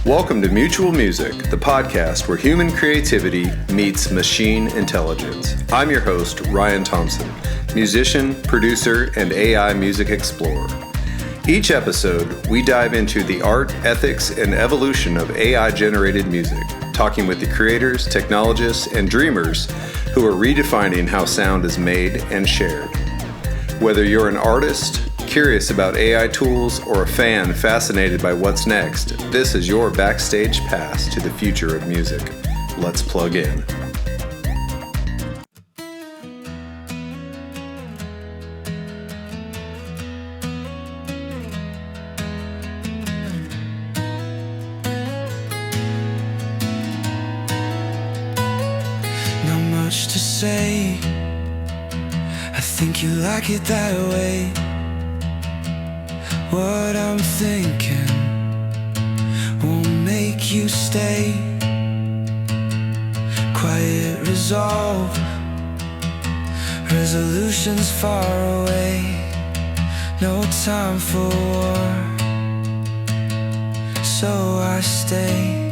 Welcome to Mutual Music, the podcast where human creativity meets machine intelligence. I'm your host, Ryan Thompson, musician, producer, and AI music explorer. Each episode, we dive into the art, ethics, and evolution of AI-generated music, talking with the creators, technologists, and dreamers who are redefining how sound is made and shared. Whether you're an artist, curious about AI tools, or a fan fascinated by what's next, this is your backstage pass to the future of music. Let's plug in. Not much to say, I think you like it that way. What I'm thinking won't make you stay. Quiet resolve, resolutions far away. No time for war, so I stay.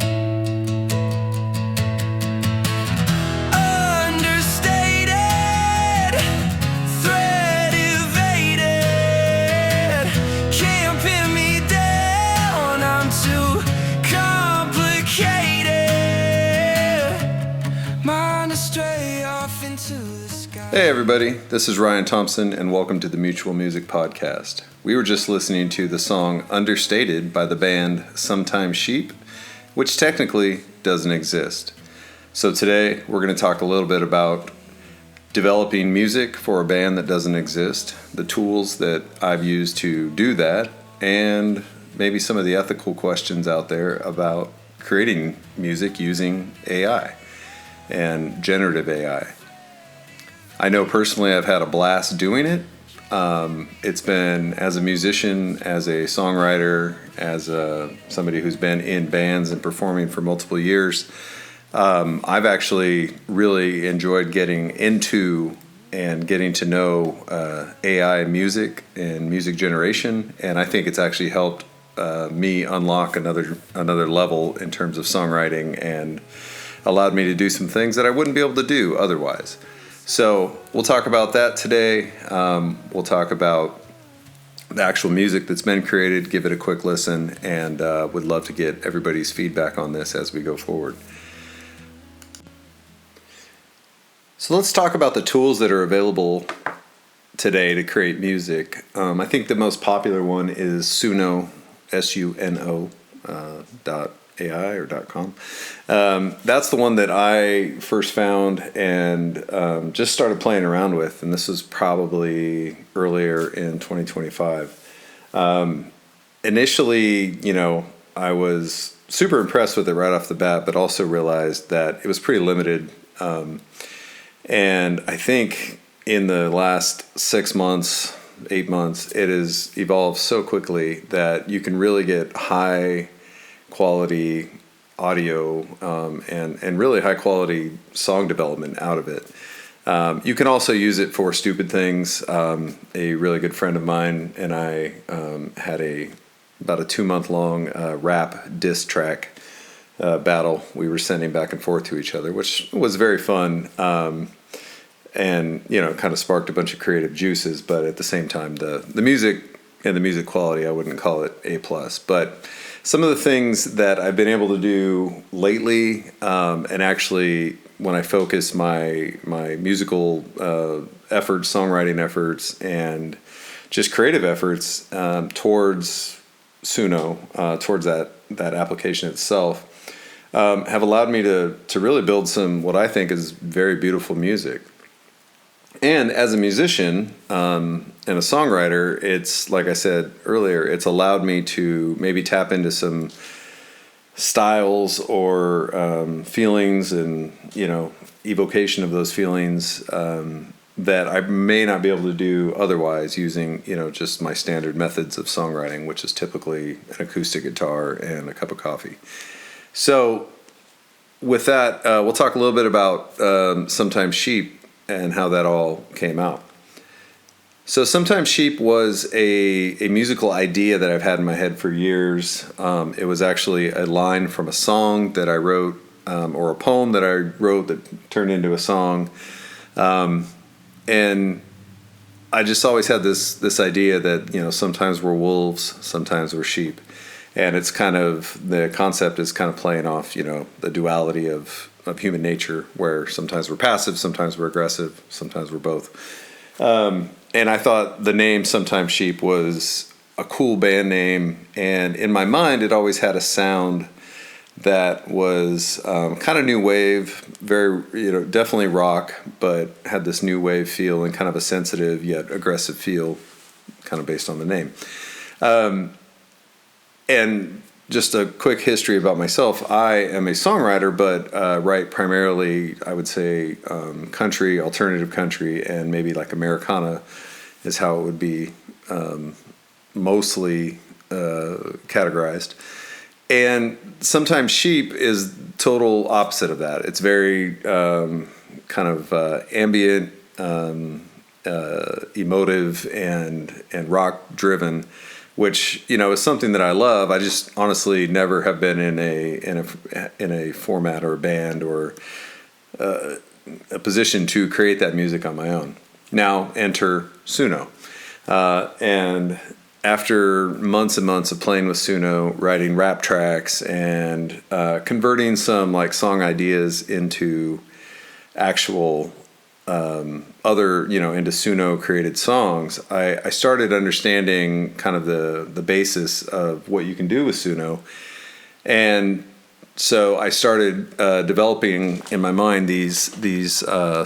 Hey everybody, this is Ryan Thompson and welcome to the Mutual Music Podcast. We were just listening to the song Understated by the band Sometimes Sheep, which technically doesn't exist. So today we're going to talk a little bit about developing music for a band that doesn't exist, the tools that I've used to do that, and maybe some of the ethical questions out there about creating music using AI and generative AI. I know personally I've had a blast doing it. It's been, as a musician, as a songwriter, as somebody who's been in bands and performing for multiple years, I've actually really enjoyed getting into and getting to know AI music and music generation, and I think it's actually helped me unlock another level in terms of songwriting and allowed me to do some things that I wouldn't be able to do otherwise. So we'll talk about that today. We'll talk about the actual music that's been created, give it a quick listen, and would love to get everybody's feedback on this as we go forward. So let's talk about the tools that are available today to create music. I think the most popular one is Suno, Suno .ai or .com. That's the one that I first found and just started playing around with, and this was probably earlier in 2025. Initially, I was super impressed with it right off the bat, but also realized that it was pretty limited. And I think in the last 6 months, 8 months, it has evolved so quickly that you can really get high quality audio and really high quality song development out of it. You can also use it for stupid things. A really good friend of mine and I had about a 2-month long rap diss track battle we were sending back and forth to each other, which was very fun and kind of sparked a bunch of creative juices. But at the same time, the music and the music quality, I wouldn't call it A+. But some of the things that I've been able to do lately, and actually when I focus my musical efforts, songwriting efforts, and just creative efforts towards Suno, towards that application itself, have allowed me to really build some what I think is very beautiful music. And as a musician and a songwriter, it's, like I said earlier, it's allowed me to maybe tap into some styles or feelings and, evocation of those feelings that I may not be able to do otherwise using, just my standard methods of songwriting, which is typically an acoustic guitar and a cup of coffee. So with that, we'll talk a little bit about Sometimes Sheep and how that all came out. So sometimes sheep was a musical idea that I've had in my head for years. It was actually a line from a song that I wrote, or a poem that I wrote that turned into a song. And I just always had this idea that, sometimes we're wolves, sometimes we're sheep. And it's kind of, the concept is kind of playing off, the duality of human nature, where sometimes we're passive, sometimes we're aggressive, sometimes we're both. And I thought the name Sometimes Sheep was a cool band name. And in my mind, it always had a sound that was kind of new wave, very, definitely rock, but had this new wave feel and kind of a sensitive yet aggressive feel, kind of based on the name. And just a quick history about myself. I am a songwriter, but write primarily, I would say, country, alternative country, and maybe like Americana is how it would be mostly categorized. And sometimes sheep is total opposite of that. It's very kind of ambient, emotive, and rock driven, which is something that I love. I just honestly never have been in a format or a band or a position to create that music on my own. Now enter Suno, and after months and months of playing with Suno, writing rap tracks and converting some like song ideas into actual other, into Suno created songs, I started understanding kind of the basis of what you can do with Suno. And so I started developing in my mind these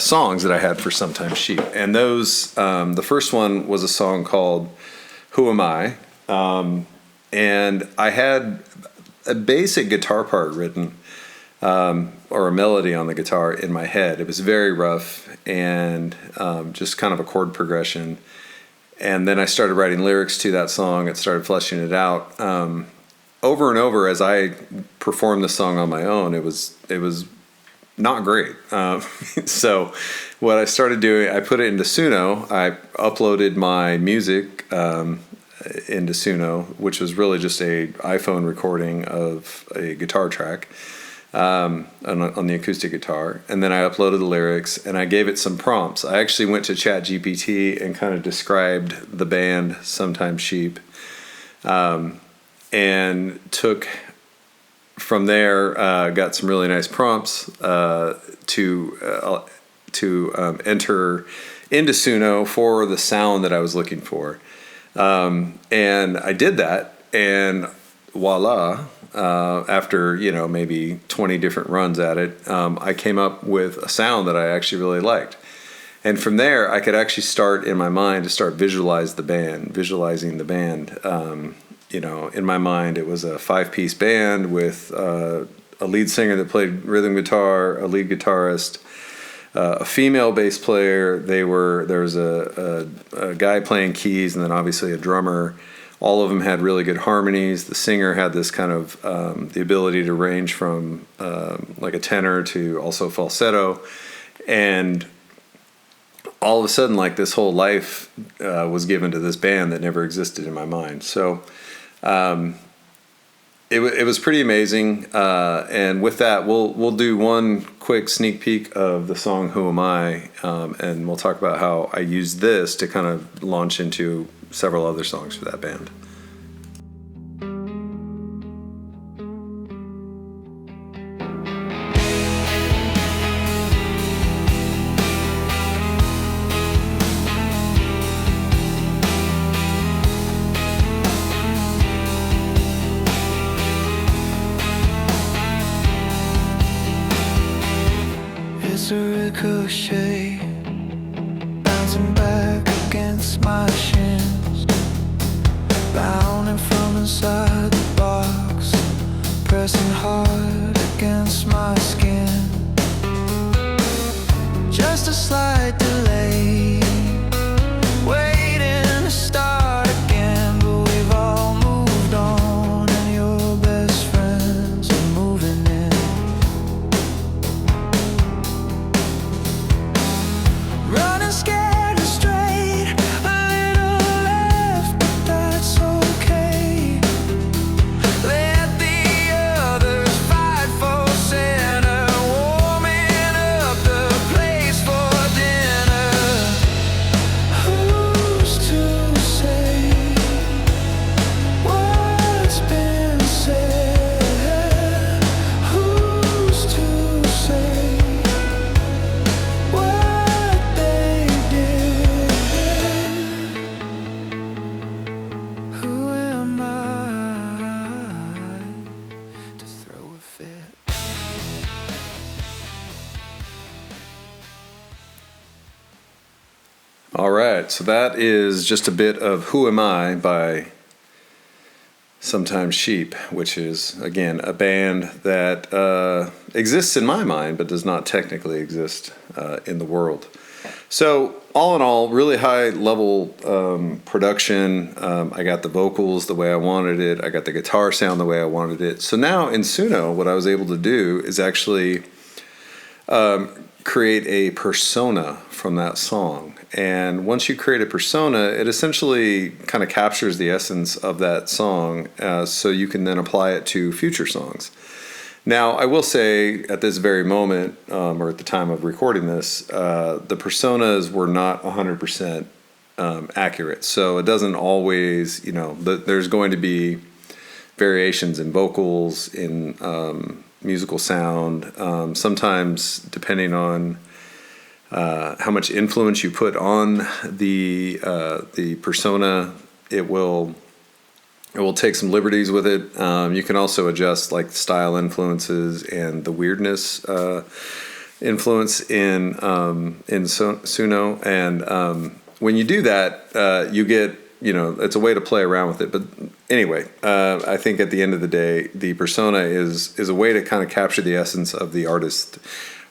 songs that I had for Sometimes Sheep. And those, the first one was a song called Who Am I? And I had a basic guitar part written, or a melody on the guitar in my head. It was very rough and just kind of a chord progression. And then I started writing lyrics to that song and started fleshing it out. Over and over as I performed the song on my own, it was not great. So what I started doing, I put it into Suno. I uploaded my music into Suno, which was really just a iPhone recording of a guitar track on the acoustic guitar. And then I uploaded the lyrics and I gave it some prompts. I actually went to ChatGPT and kind of described the band Sometimes Sheep, and took from there, got some really nice prompts to enter into Suno for the sound that I was looking for. And I did that, and voila, after, maybe 20 different runs at it, I came up with a sound that I actually really liked. And from there, I could actually start in my mind to start visualizing the band. In my mind, it was a 5-piece band with a lead singer that played rhythm guitar, a lead guitarist, a female bass player. There was a guy playing keys, and then obviously a drummer. All of them had really good harmonies. The singer had this kind of the ability to range from like a tenor to also falsetto, and all of a sudden, like, this whole life was given to this band that never existed in my mind. So it was pretty amazing. And with that, we'll do one quick sneak peek of the song Who Am I? And we'll talk about how I used this to kind of launch into several other songs for that band. It's a ricochet, bouncing back against my shins, bounding from inside the box, pressing hard against my skin. Just a slight delay, waiting to start again, but we've all moved on, and your best friends are moving in. Running scared and straight, a All right, so that is just a bit of Who Am I by Sometimes Sheep, which is, again, a band that exists in my mind but does not technically exist in the world. So, all in all, really high level production. I got the vocals the way I wanted it. I got the guitar sound the way I wanted it. So now in Suno, what I was able to do is actually create a persona from that song. And once you create a persona, it essentially kind of captures the essence of that song, so you can then apply it to future songs. Now, I will say at this very moment, or at the time of recording this, the personas were not 100% accurate. So it doesn't always, there's going to be variations in vocals, in musical sound. Sometimes, depending on how much influence you put on the persona, it will take some liberties with it. You can also adjust like style influences and the weirdness influence in Suno. And when you do that, you get, it's a way to play around with it. But anyway, I think at the end of the day, the persona is a way to kind of capture the essence of the artist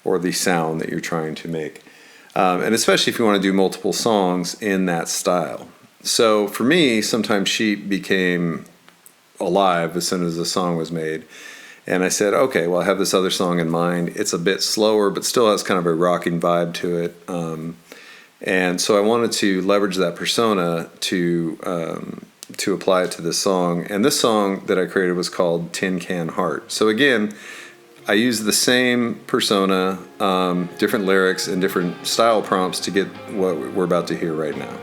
or the sound that you're trying to make. And especially if you want to do multiple songs in that style. So for me, Sometimes Sheep became alive as soon as the song was made. And I said, okay, well, I have this other song in mind. It's a bit slower, but still has kind of a rocking vibe to it. And so I wanted to leverage that persona to apply it to this song. And this song that I created was called Tin Can Heart. So again, I used the same persona, different lyrics, and different style prompts to get what we're about to hear right now.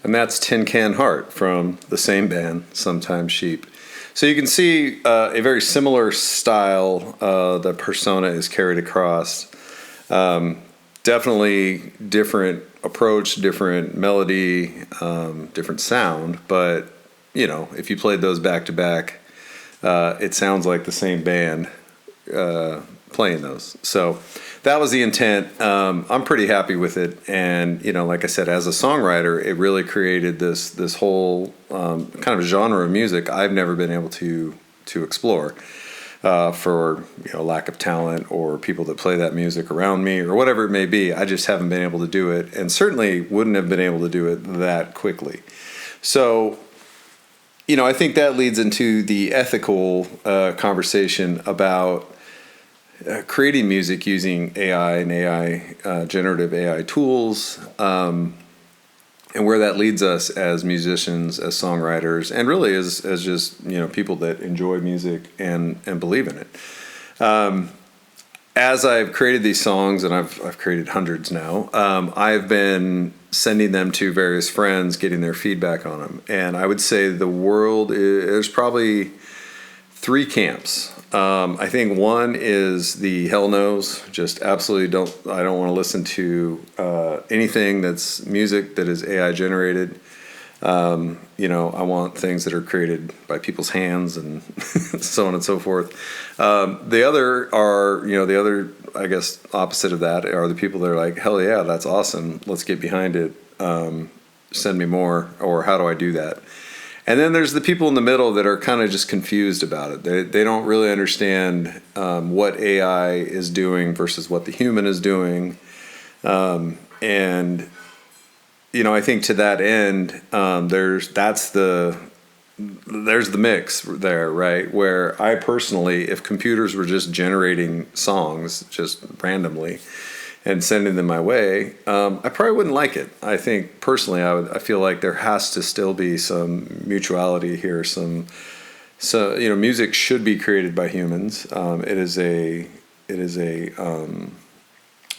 And that's Tin Can Heart from the same band, Sometimes Sheep. So you can see a very similar style. The persona is carried across. Definitely different approach, different melody, different sound. But, if you played those back to back, it sounds like the same band playing those. So that was the intent. I'm pretty happy with it. And, like I said, as a songwriter, it really created this whole kind of genre of music I've never been able to explore for lack of talent or people that play that music around me or whatever it may be. I just haven't been able to do it, and certainly wouldn't have been able to do it that quickly. So, I think that leads into the ethical conversation about creating music using AI and generative AI tools, and where that leads us as musicians, as songwriters, and really as just people that enjoy music and believe in it. As I've created these songs, and I've created hundreds now, I've been sending them to various friends, getting their feedback on them, and I would say there's probably three camps. I think one is the hell no's, just absolutely I don't want to listen to anything that's music that is AI generated. I want things that are created by people's hands and so on and so forth. The other, I guess, opposite of that are the people that are like, hell yeah, that's awesome. Let's get behind it. Send me more, or how do I do that? And then there's the people in the middle that are kind of just confused about it. They don't really understand what AI is doing versus what the human is doing. And I think to that end, there's the mix there, right? Where I personally, if computers were just generating songs just randomly and sending them my way, I probably wouldn't like it. I think personally, I feel like there has to still be some mutuality here. Music should be created by humans. It is a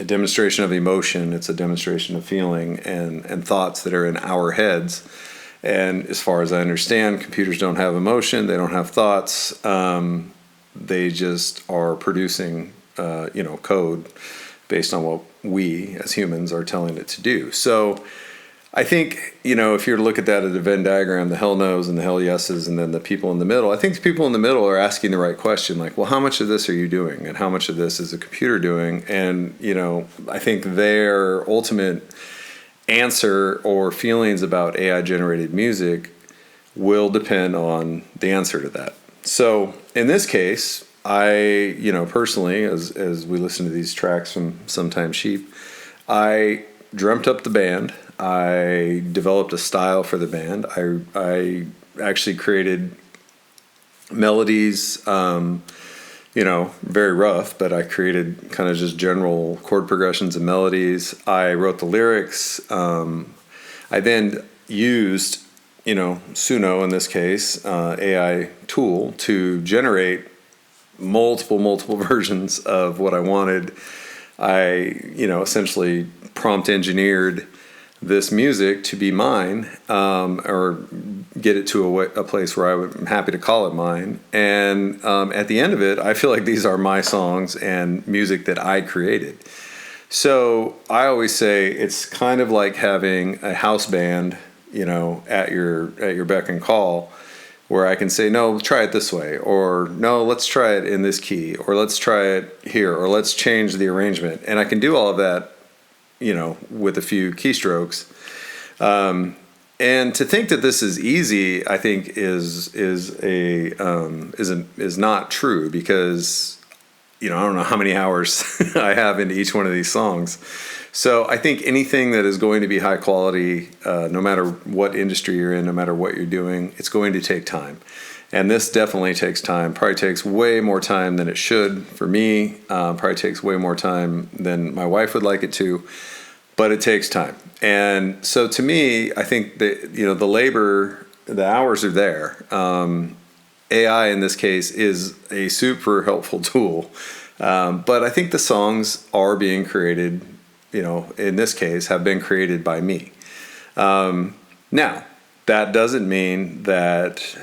demonstration of emotion. It's a demonstration of feeling and thoughts that are in our heads. And as far as I understand, computers don't have emotion. They don't have thoughts. They just are producing, code based on what we as humans are telling it to do. So I think, if you look at that as a Venn diagram, the hell no's and the hell yeses, and then the people in the middle, I think the people in the middle are asking the right question, like, well, how much of this are you doing? And how much of this is a computer doing? And, I think their ultimate answer or feelings about AI generated music will depend on the answer to that. So in this case, I, personally, as we listen to these tracks from Sometimes Sheep, I dreamt up the band. I developed a style for the band. I actually created melodies, very rough, but I created kind of just general chord progressions and melodies. I wrote the lyrics. I then used, Suno, in this case, AI tool, to generate multiple versions of what I wanted. I, essentially prompt engineered this music to be mine, or get it to a place where I'm happy to call it mine. And at the end of it, I feel like these are my songs and music that I created. So I always say it's kind of like having a house band, at your beck and call, where I can say, no, try it this way, or no, let's try it in this key, or let's try it here, or let's change the arrangement. And I can do all of that, with a few keystrokes. And to think that this is easy, I think is not true, because, I don't know how many hours I have into each one of these songs. So I think anything that is going to be high quality, no matter what industry you're in, no matter what you're doing, it's going to take time. And this definitely takes time. Probably takes way more time than it should for me. Probably takes way more time than my wife would like it to. But it takes time. And so to me, I think that, the labor, the hours are there. AI in this case is a super helpful tool. But I think the songs are being created, in this case, have been created by me. Now, that doesn't mean that,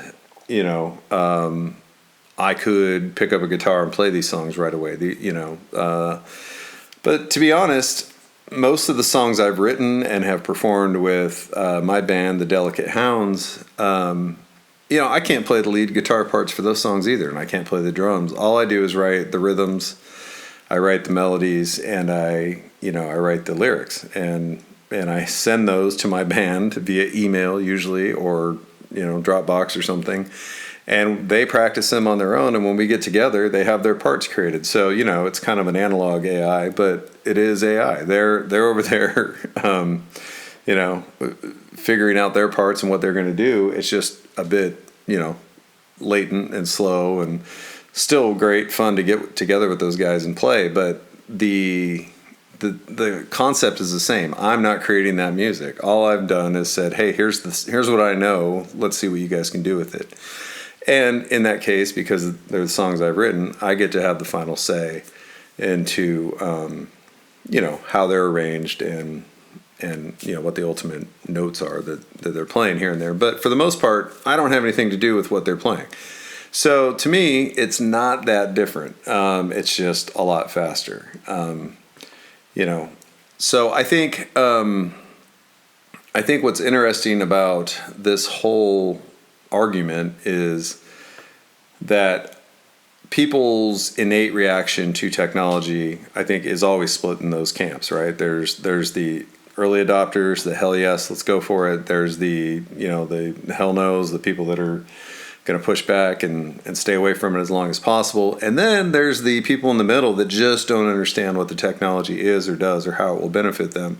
I could pick up a guitar and play these songs right away. But to be honest, most of the songs I've written and have performed with my band, the Delicate Hounds, I can't play the lead guitar parts for those songs either, and I can't play the drums. All I do is write the rhythms, I write the melodies, and I write the lyrics, and I send those to my band via email usually, or Dropbox or something. And they practice them on their own, and when we get together, they have their parts created. So, it's kind of an analog AI, but it is AI. They're over there, figuring out their parts and what they're going to do. It's just a bit, latent and slow, and still great fun to get together with those guys and play. But the concept is the same. I'm not creating that music. All I've done is said, hey, here's what I know. Let's see what you guys can do with it. And in that case, because they're the songs I've written, I get to have the final say into, how they're arranged and what the ultimate notes are that they're playing here and there. But for the most part, I don't have anything to do with what they're playing. So to me, it's not that different. It's just a lot faster. You know, so I think what's interesting about this whole argument is that people's innate reaction to technology, I think, is always split in those camps, right? There's the early adopters, the hell yes, let's go for it. There's the, you know, the hell no's, the people that are going to push back and stay away from it as long as possible. And then there's the people in the middle that just don't understand what the technology is or does or how it will benefit them.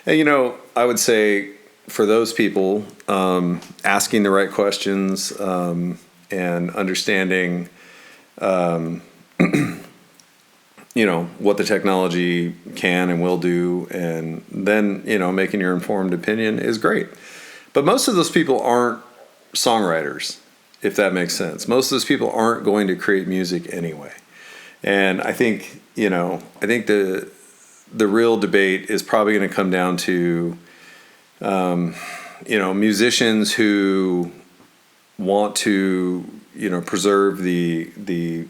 And, you know, I would say for those people, asking the right questions and understanding, you know, what the technology can and will do, and then, you know, making your informed opinion is great. But most of those people aren't songwriters, if that makes sense. Most of those people aren't going to create music anyway. And I think, you know, I think the real debate is probably going to come down to, you know, musicians who want to, you know, preserve the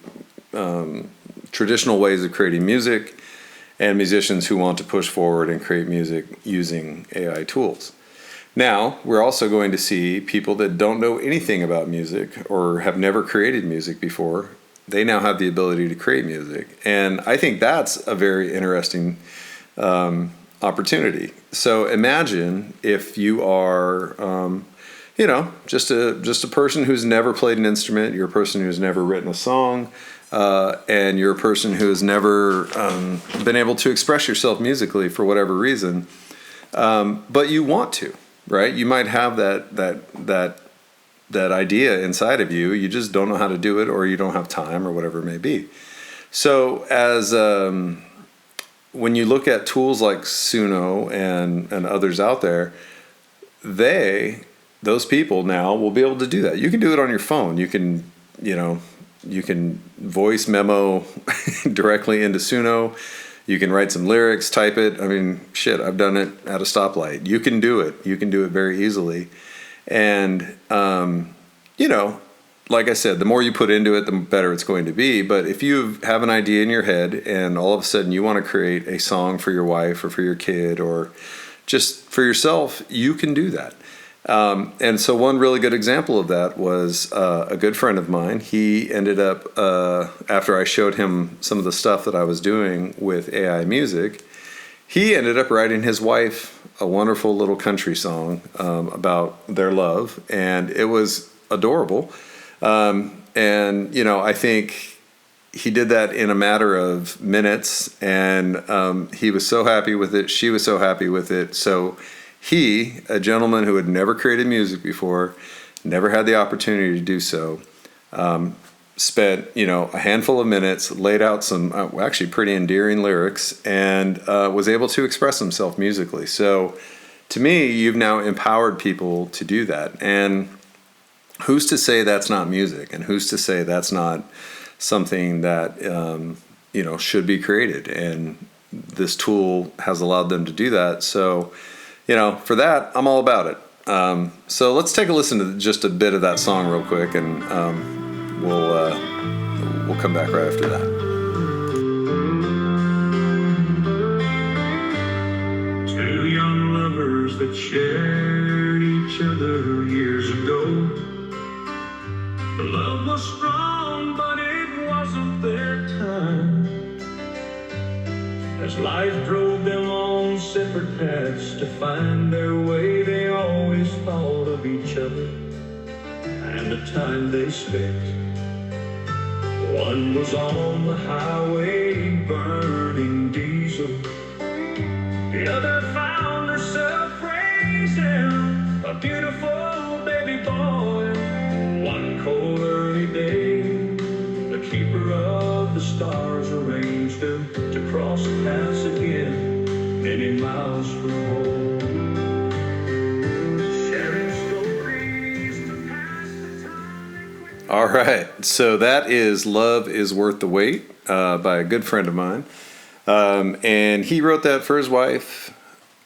traditional ways of creating music, and musicians who want to push forward and create music using AI tools. Now, we're also going to see people that don't know anything about music or have never created music before. They now have the ability to create music. And I think that's a very interesting opportunity. So imagine if you are, you know, just a person who's never played an instrument, you're a person who's never written a song, and you're a person who has never been able to express yourself musically for whatever reason, but you want to, right? You might have that idea inside of you. You just don't know how to do it, or you don't have time, or whatever it may be. So as when you look at tools like Suno and others out there, those people now will be able to do that. You can do it on your phone. You can, you know, you can voice memo directly into Suno. You can write some lyrics, type it. I mean, shit, I've done it at a stoplight. You can do it. You can do it very easily. And, you know, like I said, the more you put into it, the better it's going to be. But if you have an idea in your head and all of a sudden you want to create a song for your wife or for your kid or just for yourself, you can do that. And so one really good example of that was a good friend of mine. He ended up, after I showed him some of the stuff that I was doing with AI music, he ended up writing his wife a wonderful little country song about their love, and it was adorable. And, you know, I think he did that in a matter of minutes, and he was so happy with it. She was so happy with it. So he, a gentleman who had never created music before, never had the opportunity to do so, spent, you know, a handful of minutes, laid out some actually pretty endearing lyrics, and was able to express himself musically. So to me, you've now empowered people to do that. And who's to say that's not music? And who's to say that's not something that, you know, should be created? And this tool has allowed them to do that. So, you know, for that, I'm all about it. So let's take a listen to just a bit of that song real quick, and we'll come back right after that. Two young lovers that shared each other years ago. The love was strong, but it wasn't their time. As life drove them on separate paths to find their way, they always thought of each other and the time they spent. One was on the highway burning diesel. The other found herself raising a beautiful baby boy. One cold early day, the keeper of the stars arranged them to cross paths again, many miles from home. Sharing stories to pass the time. All right, so that is Love is Worth the Wait by a good friend of mine. And he wrote that for his wife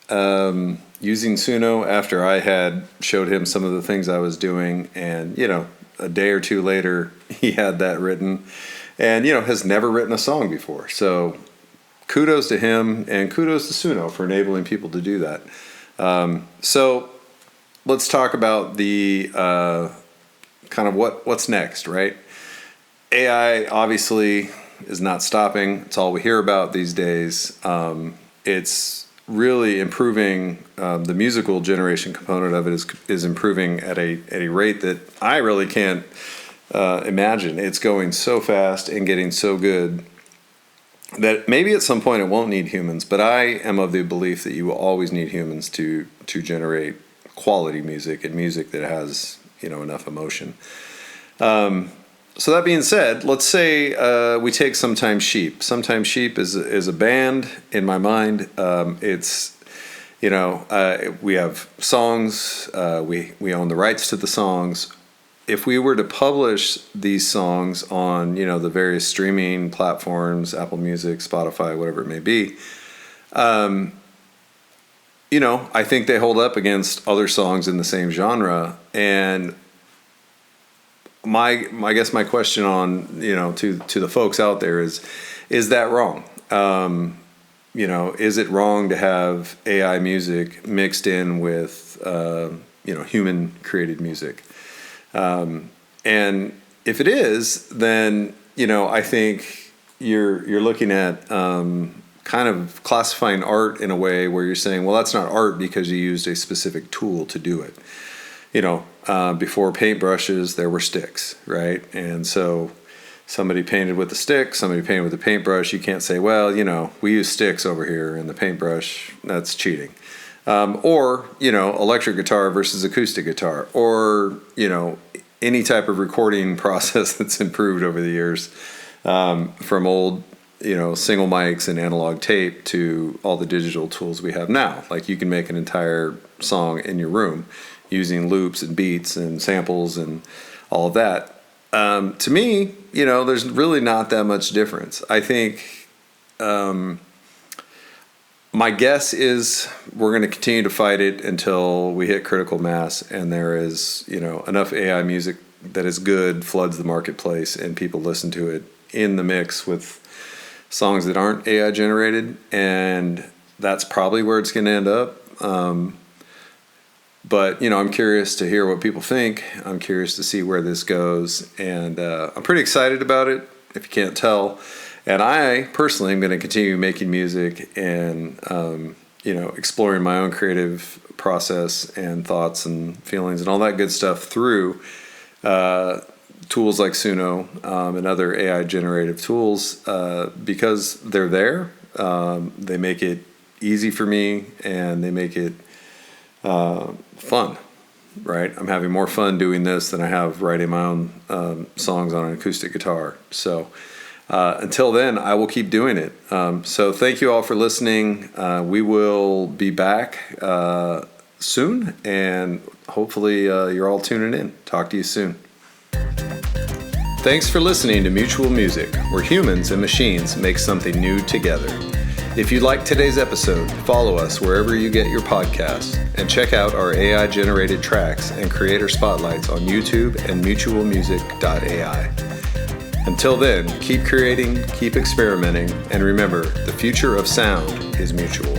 using Suno after I had showed him some of the things I was doing. And, you know, a day or two later, he had that written, and has never written a song before. So kudos to him, and kudos to Suno for enabling people to do that. So let's talk about the kind of what's next, right? AI obviously is not stopping. It's all we hear about these days. It's really improving. The musical generation component of it is improving at a rate that I really can't imagine. It's going so fast and getting so good that maybe at some point it won't need humans, but I am of the belief that you will always need humans to generate quality music and music that has enough emotion. So that being said, let's say we take Sometimes Sheep. Sometimes Sheep is a band in my mind. It's we have songs. We own the rights to the songs. If we were to publish these songs on the various streaming platforms, Apple Music, Spotify, whatever it may be, I think they hold up against other songs in the same genre. And I guess my question on to the folks out there is that wrong? Is it wrong to have AI music mixed in with human created music? And if it is, then I think you're looking at kind of classifying art in a way where you're saying, well, that's not art because you used a specific tool to do it. Before paintbrushes, there were sticks, right? And so somebody painted with a stick, somebody painted with a paintbrush. You can't say, well, we use sticks over here and the paintbrush, that's cheating. Or electric guitar versus acoustic guitar, or, any type of recording process that's improved over the years, from old, single mics and analog tape to all the digital tools we have now. Like you can make an entire song in your room using loops and beats and samples and all of that. To me, there's really not that much difference. I think my guess is we're going to continue to fight it until we hit critical mass and there is, enough AI music that is good, floods the marketplace, and people listen to it in the mix with songs that aren't AI generated. And that's probably where it's going to end up. But, I'm curious to hear what people think. I'm curious to see where this goes. And I'm pretty excited about it, if you can't tell. And I personally am going to continue making music and, exploring my own creative process and thoughts and feelings and all that good stuff through tools like Suno and other AI generative tools because they're there. They make it easy for me and they make it fun, right? I'm having more fun doing this than I have writing my own songs on an acoustic guitar. So until then, I will keep doing it. So thank you all for listening. We will be back soon, and hopefully you're all tuning in. Talk to you soon. Thanks for listening to Mutual Music, where humans and machines make something new together. If you liked today's episode, follow us wherever you get your podcasts, and check out our AI-generated tracks and creator spotlights on YouTube and mutualmusic.ai. Until then, keep creating, keep experimenting, and remember, the future of sound is mutual.